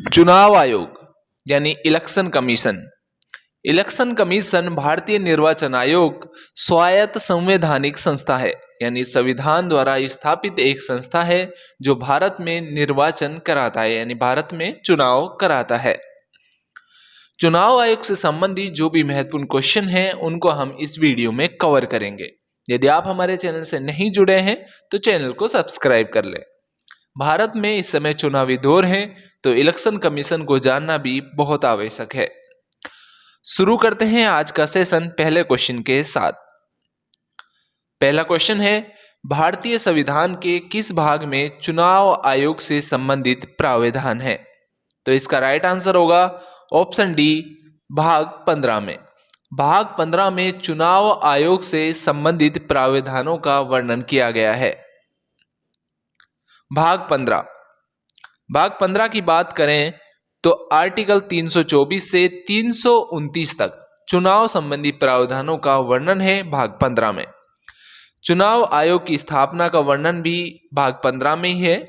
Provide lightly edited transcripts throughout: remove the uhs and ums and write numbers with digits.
चुनाव आयोग यानी इलेक्शन कमीशन। इलेक्शन कमीशन भारतीय निर्वाचन आयोग स्वायत्त संवैधानिक संस्था है, यानी संविधान द्वारा स्थापित एक संस्था है जो भारत में निर्वाचन कराता है, यानी भारत में चुनाव कराता है। चुनाव आयोग से संबंधित जो भी महत्वपूर्ण क्वेश्चन हैं उनको हम इस वीडियो में कवर करेंगे। यदि आप हमारे चैनल से नहीं जुड़े हैं तो चैनल को सब्सक्राइब कर लें। भारत में इस समय चुनावी दौर है तो इलेक्शन कमीशन को जानना भी बहुत आवश्यक है। शुरू करते हैं आज का सेशन पहले क्वेश्चन के साथ। पहला क्वेश्चन है, भारतीय संविधान के किस भाग में चुनाव आयोग से संबंधित प्रावधान है? तो इसका राइट आंसर होगा ऑप्शन डी, भाग 15 में। भाग 15 में चुनाव आयोग से संबंधित प्रावधानों का वर्णन किया गया है। भाग 15 की बात करें तो आर्टिकल 324 से 329 तक चुनाव संबंधी प्रावधानों का वर्णन है भाग 15 में। चुनाव आयोग की स्थापना का वर्णन भी भाग 15 में ही है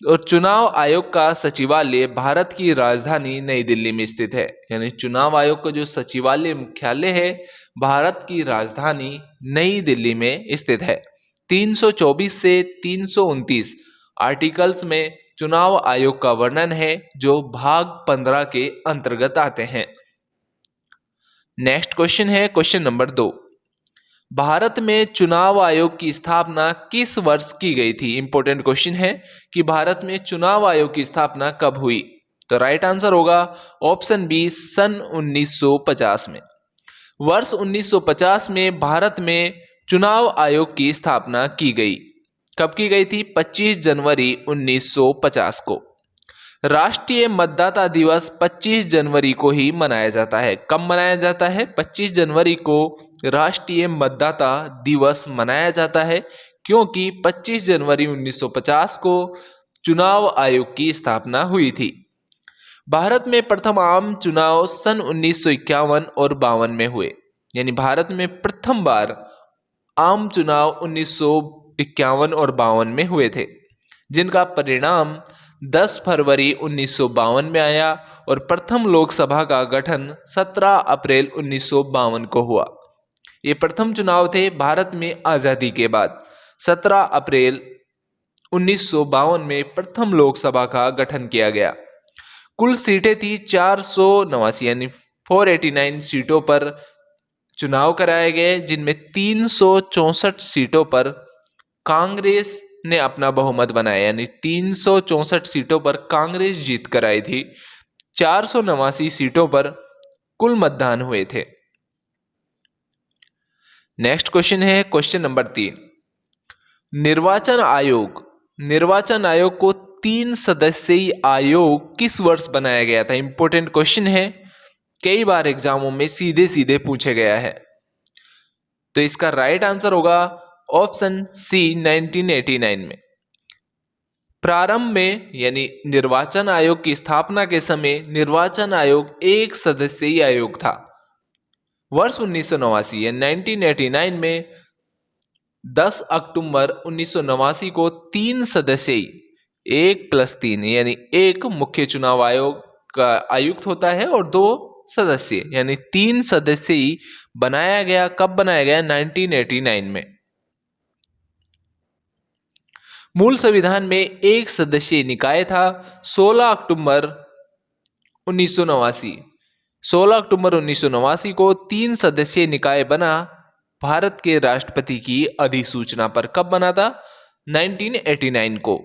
और चुनाव आयोग का सचिवालय भारत की राजधानी नई दिल्ली में स्थित है, यानी चुनाव आयोग का जो सचिवालय मुख्यालय है भारत की राजधानी नई दिल्ली में स्थित है। 324 से 329 आर्टिकल्स में चुनाव आयोग का वर्णन है जो भाग 15 के अंतर्गत आते हैं। नेक्स्ट क्वेश्चन है क्वेश्चन नंबर 2। भारत में चुनाव आयोग की स्थापना किस वर्ष की गई थी? इंपॉर्टेंट क्वेश्चन है कि भारत में चुनाव आयोग की स्थापना कब हुई? तो राइट आंसर होगा ऑप्शन बी, सन 1950 में। वर्ष 1950 में भारत में चुनाव आयोग की स्थापना की गई। कब की गई थी? 25 जनवरी 1950 को। राष्ट्रीय मतदाता दिवस 25 जनवरी को ही मनाया जाता है। कब मनाया जाता है? 25 जनवरी को राष्ट्रीय मतदाता दिवस मनाया जाता है क्योंकि 25 जनवरी 1950 को चुनाव आयोग की स्थापना हुई थी। भारत में प्रथम आम चुनाव सन 1951 और 52 में हुए, यानी भारत में प्रथम बार आम चुनाव 1951 और 52 में हुए थे, जिनका परिणाम 10 फरवरी 1952 में आया और प्रथम लोकसभा का गठन 17 अप्रैल 1952 को हुआ। ये प्रथम चुनाव थे भारत में आज़ादी के बाद। 17 अप्रैल 1952 में प्रथम लोकसभा का गठन किया गया। कुल सीटें थी 489, यानी 489 सीटों पर चुनाव कराए गए, जिनमें 364 सीटों पर कांग्रेस ने अपना बहुमत बनाया, यानी 364 सीटों पर कांग्रेस जीत कर आई थी। 489 सीटों पर कुल मतदान हुए थे। नेक्स्ट क्वेश्चन है क्वेश्चन नंबर 3। निर्वाचन आयोग को 3 सदस्यीय आयोग किस वर्ष बनाया गया था? इंपॉर्टेंट क्वेश्चन है, कई बार एग्जामों में सीधे सीधे पूछे गया है। तो इसका राइट आंसर होगा ऑप्शन सी, 1989 में। प्रारंभ में, यानी निर्वाचन आयोग की स्थापना के समय निर्वाचन आयोग एक सदस्यीय आयोग था। वर्ष 1989 या 1989 में 10 अक्टूबर 1989 को 3 सदस्यीय, 1+3 यानी एक मुख्य चुनाव आयोग का आयुक्त होता है और 2 सदस्य, यानी 3 सदस्यीय बनाया गया। कब बनाया गया? 1989 में। मूल संविधान में एक सदस्यीय निकाय था। 16 अक्टूबर 1989 को 3 सदस्यीय निकाय बना भारत के राष्ट्रपति की अधिसूचना पर। कब बना था? 1989 को।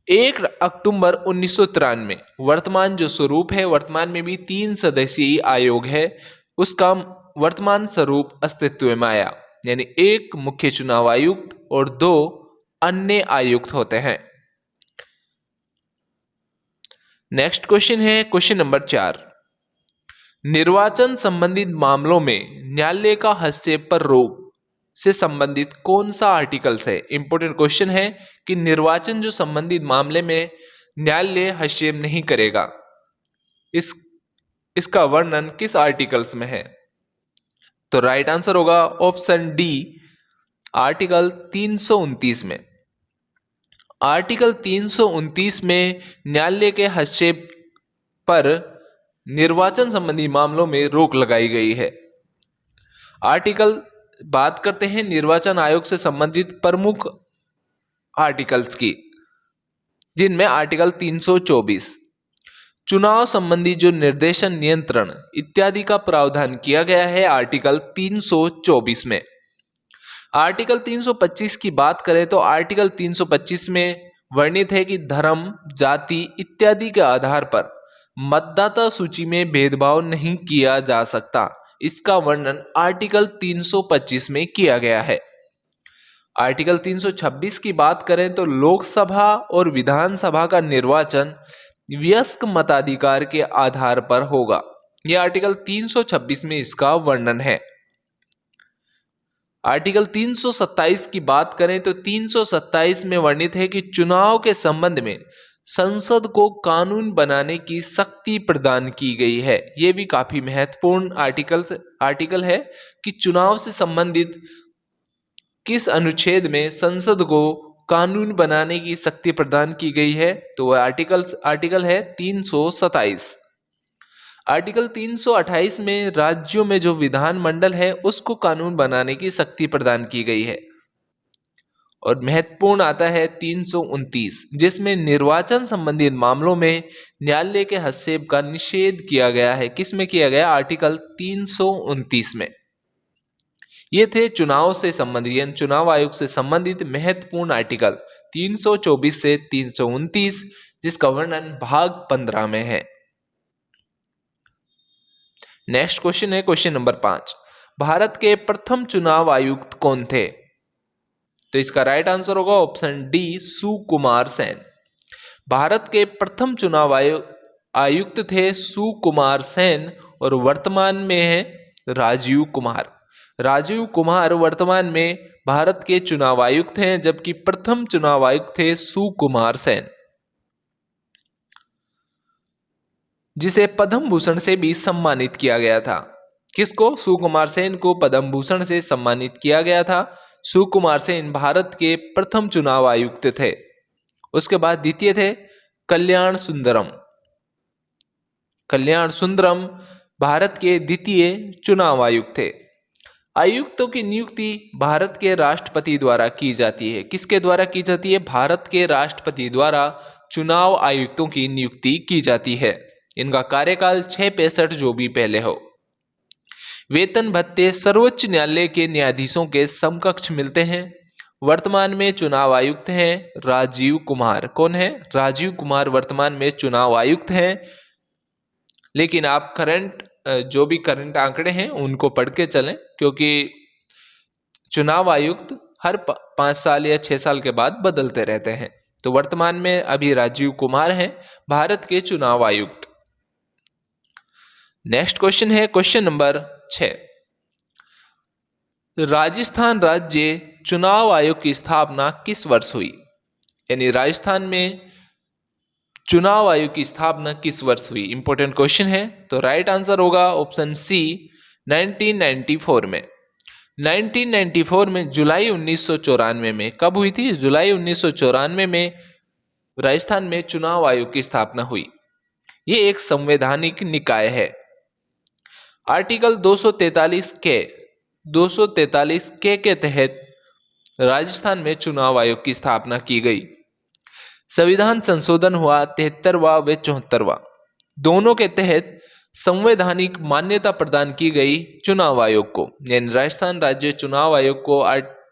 1 अक्टूबर 1993 वर्तमान जो स्वरूप है, वर्तमान में भी 3 सदस्यीय आयोग है, उसका वर्तमान स्वरूप अस्तित्व में आया, यानी एक मुख्य चुनाव आयुक्त और 2 अन्य आयुक्त होते हैं। नेक्स्ट क्वेश्चन है क्वेश्चन नंबर 4। निर्वाचन संबंधित मामलों में न्यायालय का हस्तक्षेप पर रोक से संबंधित कौन सा आर्टिकल्स है? इंपॉर्टेंट क्वेश्चन है कि निर्वाचन जो संबंधित मामले में न्यायालय हस्तक्षेप नहीं करेगा, इसका वर्णन किस आर्टिकल्स में है? तो राइट आंसर होगा ऑप्शन डी, आर्टिकल 329 में। आर्टिकल 329 में न्यायालय के हस्तक्षेप पर निर्वाचन संबंधी मामलों में रोक लगाई गई है। आर्टिकल बात करते हैं निर्वाचन आयोग से संबंधित प्रमुख आर्टिकल्स की, जिनमें आर्टिकल 324 चुनाव संबंधी जो निर्देशन, नियंत्रण इत्यादि का प्रावधान किया गया है आर्टिकल 324 में। आर्टिकल 325 की बात करें तो आर्टिकल 325 में वर्णित है कि धर्म, जाति इत्यादि के आधार पर मतदाता सूची में भेदभाव नहीं किया जा सकता। इसका वर्णन आर्टिकल 325 में किया गया है। आर्टिकल 326 की बात करें तो लोकसभा और विधानसभा का निर्वाचन वयस्क मताधिकार के आधार पर होगा। यह आर्टिकल 326 में इसका वर्णन है। आर्टिकल 327 की बात करें तो 327 में वर्णित है कि चुनाव के संबंध में संसद को कानून बनाने की शक्ति प्रदान की गई है। यह भी काफी महत्वपूर्ण आर्टिकल है कि चुनाव से संबंधित किस अनुच्छेद में संसद को कानून बनाने की शक्ति प्रदान की गई है, तो वह आर्टिकल है 327। आर्टिकल 328 में राज्यों में जो विधानमंडल है उसको कानून बनाने की शक्ति प्रदान की गई है। और महत्वपूर्ण आता है 329, जिसमें निर्वाचन संबंधित मामलों में न्यायालय के हस्तक्षेप का निषेध किया गया है। किसमें किया गया? आर्टिकल 329 में। ये थे चुनाव से संबंधित यानी चुनाव आयोग से संबंधित महत्वपूर्ण आर्टिकल 324 से 329, जिसका वर्णन भाग 15 में है। नेक्स्ट क्वेश्चन है क्वेश्चन नंबर 5। भारत के प्रथम चुनाव आयुक्त कौन थे? तो इसका राइट आंसर होगा ऑप्शन डी, सुकुमार सेन। भारत के प्रथम चुनाव आयुक्त थे सुकुमार सेन और वर्तमान में है राजीव कुमार। राजीव कुमार वर्तमान में भारत के चुनाव आयुक्त हैं, जबकि प्रथम चुनाव आयुक्त थे सुकुमार सेन, जिसे पद्म भूषण से भी सम्मानित किया गया था। किसको? सुकुमार सेन को पद्म भूषण से सम्मानित किया गया था। सुकुमार सेन भारत के प्रथम चुनाव आयुक्त थे। उसके बाद द्वितीय थे कल्याण सुंदरम। कल्याण सुंदरम भारत के द्वितीय चुनाव आयुक्त थे। आयुक्तों की नियुक्ति भारत के राष्ट्रपति द्वारा की जाती है। किसके द्वारा की जाती है? भारत के राष्ट्रपति द्वारा चुनाव आयुक्तों की नियुक्ति की जाती है। इनका कार्यकाल 665 जो भी पहले हो। वेतन भत्ते सर्वोच्च न्यायालय के न्यायाधीशों के समकक्ष मिलते हैं। वर्तमान में चुनाव आयुक्त हैं राजीव कुमार। कौन है? राजीव कुमार वर्तमान में चुनाव आयुक्त हैं। लेकिन आप जो भी करंट आंकड़े हैं उनको पढ़ के चलें, क्योंकि चुनाव आयुक्त हर 5 साल या 6 साल के बाद बदलते रहते हैं। तो वर्तमान में अभी राजीव कुमार हैं भारत के चुनाव आयुक्त। नेक्स्ट क्वेश्चन है क्वेश्चन नंबर 6। राजस्थान राज्य चुनाव आयोग की स्थापना किस वर्ष हुई? यानी राजस्थान में चुनाव आयोग की स्थापना किस वर्ष हुई? इंपॉर्टेंट क्वेश्चन है। तो राइट आंसर होगा ऑप्शन सी, 1994 में। 1994 में जुलाई 1994 में। कब हुई थी? जुलाई 1994 में राजस्थान में चुनाव आयोग की स्थापना हुई। ये एक संवैधानिक निकाय है। आर्टिकल 243 के तहत राजस्थान में चुनाव आयोग की स्थापना की गई। संविधान संशोधन हुआ 73वां व 74वां, दोनों के तहत संवैधानिक मान्यता प्रदान की गई चुनाव आयोग को। यानी राजस्थान राज्य चुनाव आयोग को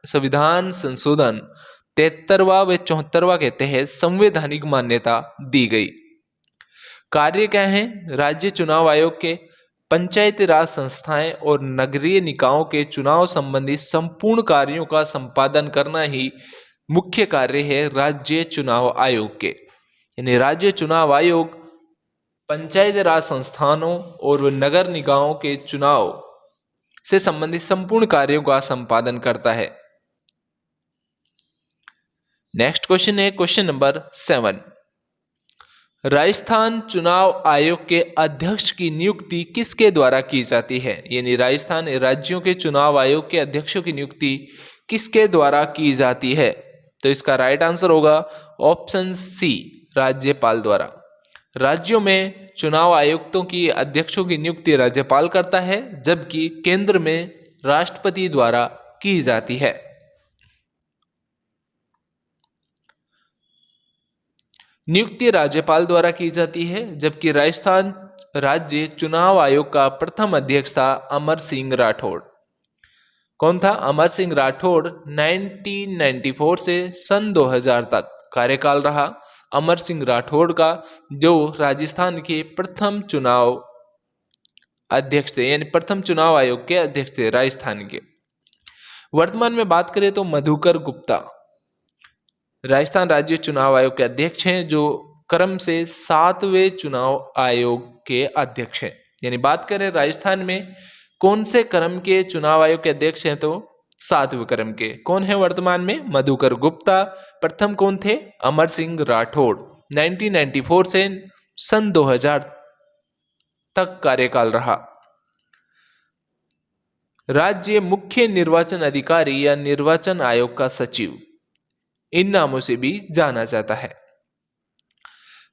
संविधान संशोधन 73वां व 74वां के तहत संवैधानिक मान्यता दी गई। कार्य क्या है राज्य चुनाव आयोग के? पंचायती राज संस्थाएं और नगरीय निकायों के चुनाव संबंधी संपूर्ण कार्यों का संपादन करना ही मुख्य कार्य है राज्य चुनाव आयोग के। यानी राज्य चुनाव आयोग पंचायती राज संस्थानों और नगर निकायों के चुनाव से संबंधित संपूर्ण कार्यों का संपादन करता है। नेक्स्ट क्वेश्चन है क्वेश्चन नंबर 7। राजस्थान चुनाव आयोग के अध्यक्ष की नियुक्ति किसके द्वारा की जाती है? यानी राजस्थान राज्यों के चुनाव आयोग के अध्यक्षों की नियुक्ति किसके द्वारा की जाती है? तो इसका राइट आंसर होगा ऑप्शन सी, राज्यपाल द्वारा। राज्यों में चुनाव आयुक्तों की अध्यक्षों की नियुक्ति राज्यपाल करता है, जबकि केंद्र में राष्ट्रपति द्वारा की जाती है। नियुक्ति राज्यपाल द्वारा की जाती है, जबकि राजस्थान राज्य चुनाव आयोग का प्रथम अध्यक्ष था अमर सिंह राठौड़। कौन था? अमर सिंह राठौड़। 1994 से सन 2000 तक कार्यकाल रहा अमर सिंह राठौड़ का, जो राजस्थान के प्रथम चुनाव अध्यक्ष थे, यानी प्रथम चुनाव आयोग के अध्यक्ष थे राजस्थान के। वर्तमान में बात करें तो मधुकर गुप्ता राजस्थान राज्य चुनाव आयोग के अध्यक्ष हैं, जो क्रम से 7वें चुनाव आयोग के अध्यक्ष हैं। यानी बात करें राजस्थान में कौन से क्रम के चुनाव आयोग के अध्यक्ष हैं, तो 7वें क्रम के। कौन है वर्तमान में? मधुकर गुप्ता। प्रथम कौन थे? अमर सिंह राठौड़। 1994 से सन 2000 तक कार्यकाल रहा। राज्य मुख्य निर्वाचन अधिकारी या निर्वाचन आयोग का सचिव, इन नामों से भी जाना जाता है।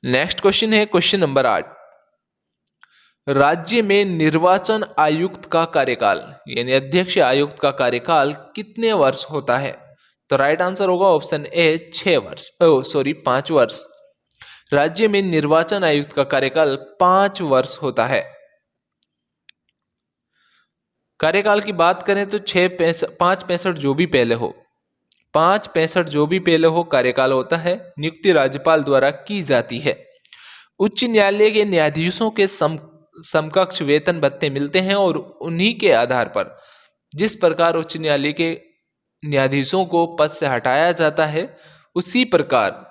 नेक्स्ट क्वेश्चन है क्वेश्चन नंबर 8। राज्य में निर्वाचन आयुक्त का कार्यकाल यानी अध्यक्ष आयुक्त का कार्यकाल कितने वर्ष होता है? तो राइट आंसर होगा ऑप्शन ए 5 वर्ष। राज्य में निर्वाचन आयुक्त का कार्यकाल 5 वर्ष होता है। कार्यकाल की बात करें तो 5 जो भी पहले हो, 5 जो भी पहले हो कार्यकाल होता है। नियुक्ति राज्यपाल द्वारा की जाती है। उच्च न्यायालय के न्यायाधीशों के समकक्ष वेतन भत्ते मिलते हैं और उन्हीं के आधार पर जिस प्रकार उच्च न्यायालय के न्यायाधीशों को पद से हटाया जाता है, उसी प्रकार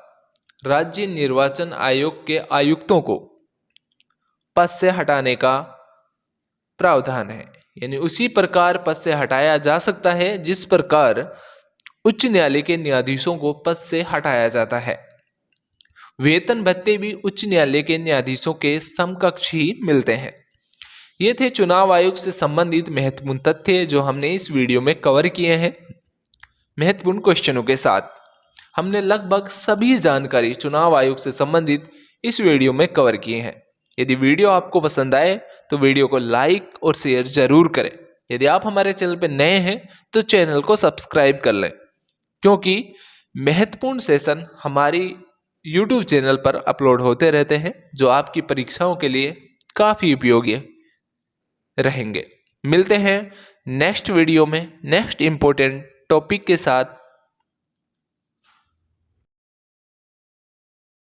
राज्य निर्वाचन आयोग के आयुक्तों को पद से हटाने का प्रावधान है। यानी उसी प्रकार पद से हटाया जा सकता है जिस प्रकार उच्च न्यायालय के न्यायाधीशों को पद से हटाया जाता है। वेतन भत्ते भी उच्च न्यायालय के न्यायाधीशों के समकक्ष ही मिलते हैं। ये थे चुनाव आयोग से संबंधित महत्वपूर्ण तथ्य जो हमने इस वीडियो में कवर किए हैं। महत्वपूर्ण क्वेश्चनों के साथ हमने लगभग सभी जानकारी चुनाव आयोग से संबंधित इस वीडियो में कवर किए हैं। यदि वीडियो आपको पसंद आए तो वीडियो को लाइक और शेयर जरूर करें। यदि आप हमारे चैनल पर नए हैं तो चैनल को सब्सक्राइब कर लें, क्योंकि महत्वपूर्ण सेशन हमारी YouTube चैनल पर अपलोड होते रहते हैं जो आपकी परीक्षाओं के लिए काफ़ी उपयोगी रहेंगे। मिलते हैं नेक्स्ट वीडियो में नेक्स्ट इम्पोर्टेंट टॉपिक के साथ।